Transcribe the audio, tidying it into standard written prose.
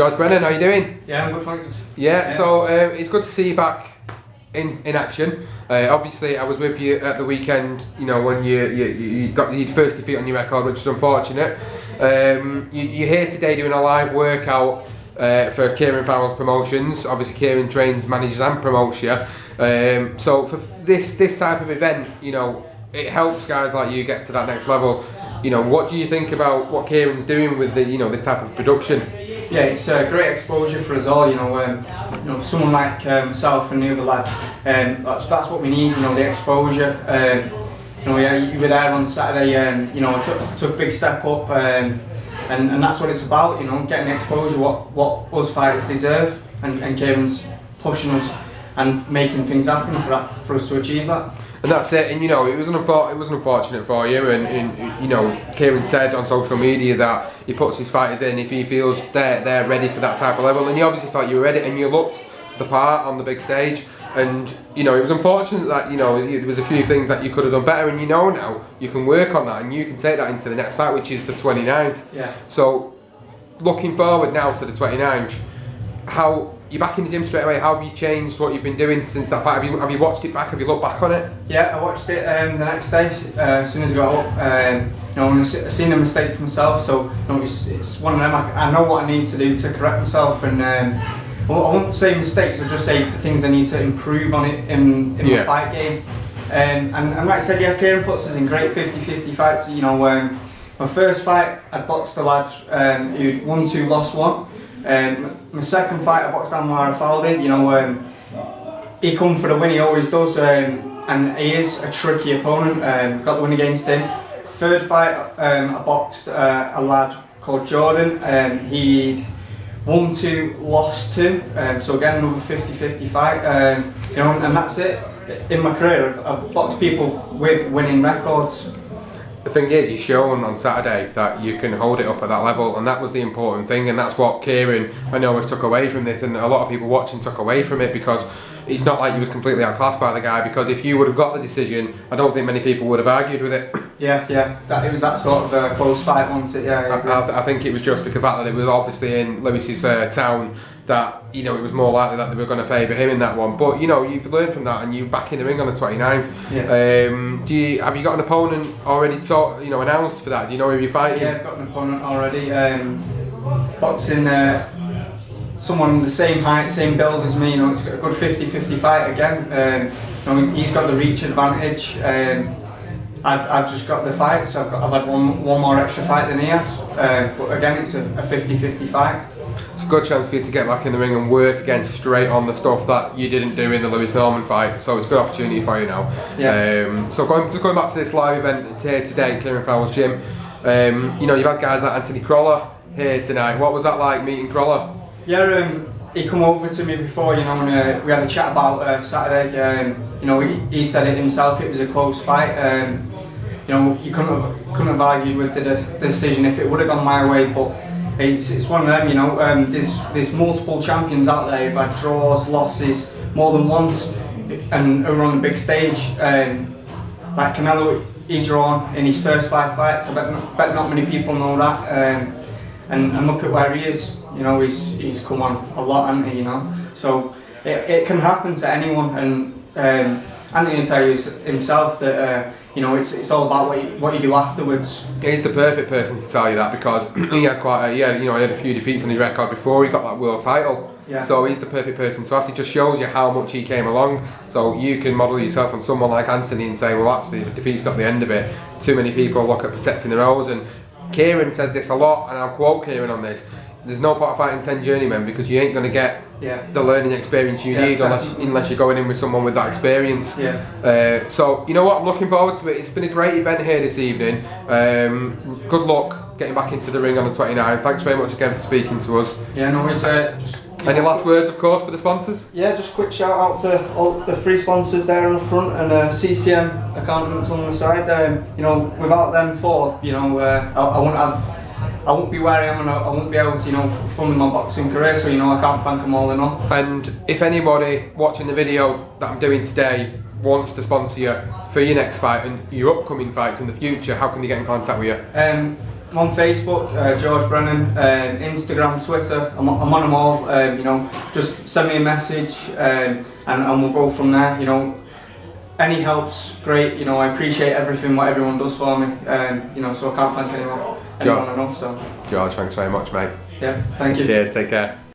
George Brennan, how you doing? Yeah, I'm good, thanks. Yeah. So it's good to see you back in action. Obviously, I was with you at the weekend. You know, when you got your first defeat on your record, which is unfortunate. You're here today doing a live workout for Kieran Farrell's promotions. Obviously, Kieran trains, manages, and promotes you. So for this type of event, you know, it helps guys like you get to that next level. You know, what do you think about what Kieran's doing with the, this type of production? Yeah, it's great exposure for us all. You know, someone like myself and the other lad. That's what we need. You know, the exposure. You were there on Saturday. I took a big step up, and that's what it's about. You know, getting exposure, what us fighters deserve, and Kieran's pushing us and making things happen for us to achieve that. And that's it. And it was unfortunate for you. And Kieran said on social media that he puts his fighters in if he feels they're ready for that type of level. And you obviously felt you were ready, and you looked the part on the big stage. And it was unfortunate that there was a few things that you could have done better. And now you can work on that, and you can take that into the next fight, which is the 29th. Yeah. So looking forward now to the 29th, how? You're back in the gym straight away. How have you changed what you've been doing since that fight? Have you watched it back? Have you looked back on it? Yeah, I watched it the next day as soon as I got up. I've seen the mistakes myself, so it's one of them. I know what I need to do to correct myself, and I won't say mistakes. I'll just say the things I need to improve on it in my fight game. And like I said, yeah, Kieran puts us in great 50-50 fights. My first fight, I boxed a lad who won 2, lost 1. My second fight, I boxed Amara Falding. He come for the win, he always does, and he is a tricky opponent. Got the win against him. Third fight, I boxed a lad called Jordan. He'd won 2, lost 2. So again, another 50-50 fight. And that's it. In my career, I've boxed people with winning records. The thing is, you've shown on Saturday that you can hold it up at that level, and that was the important thing, and that's what Kieran, I know, has took away from this, and a lot of people watching took away from it, because it's not like you was completely outclassed by the guy, because if you would have got the decision, I don't think many people would have argued with it. Yeah, it was that sort of a close fight, wasn't it? Yeah. I think it was just because that it was obviously in Lewis's town, that it was more likely that they were going to favour him in that one. But you've learned from that, and you're back in the ring on the 29th. Yeah. Have you got an opponent already announced for that? Do you know who you're fighting? Yeah, I've got an opponent already. Boxing someone the same height, same build as me. It's got a good 50-50 fight again. He's got the reach advantage. I've just got the fight, so I've had one more extra fight than he has. But again, it's a 50-50 fight. It's a good chance for you to get back in the ring and work again straight on the stuff that you didn't do in the Lewis Norman fight. So it's a good opportunity for you now. Yeah. So going back to this live event here today in Kieran Farrell's gym. You've had guys like Anthony Croller here tonight. What was that like meeting Croller? Yeah, he come over to me before, and we had a chat about Saturday. He said it himself. It was a close fight. You couldn't have argued with the decision if it would have gone my way, but it's one of them. There's multiple champions out there who've had draws, losses more than once, and who are on the big stage. Like Canelo, he drawn in his first 5 fights. I bet not many people know that. And look at where he is. He's come on a lot, hasn't he? So it can happen to anyone, and Anthony says himself that it's all about what you do afterwards. He's the perfect person to tell you that, because he had he had a few defeats on his record before he got that world title. Yeah. So he's the perfect person to ask. It just shows you how much he came along. So you can model yourself on someone like Anthony and say, well, actually, the defeat's not the end of it. Too many people look at protecting their own, and Kieran says this a lot, and I'll quote Kieran on this. There's no point of fighting 10 journeymen, because you ain't going to get the learning experience you need unless you're going in with someone with that experience. Yeah. So you know what, I'm looking forward to it. It's been a great event here this evening. Good luck getting back into the ring on the 29th. Thanks very much again for speaking to us. Yeah, no worries. Any last words, of course, for the sponsors? Yeah, just a quick shout out to all the 3 sponsors there on the front, and CCM accountants on the side. Without them 4, I won't be where I am, and I won't be able to, fund my boxing career. So I can't thank them all enough. And if anybody watching the video that I'm doing today wants to sponsor you for your next fight and your upcoming fights in the future, how can they get in contact with you? I'm on Facebook, George Brennan, Instagram, Twitter. I'm on them all. You know, just send me a message, and we'll go from there. You know, any help's great. You know, I appreciate everything what everyone does for me. You know, so I can't thank anyone enough. So George, thanks very much, mate. yeah, thank you. Cheers. Take care.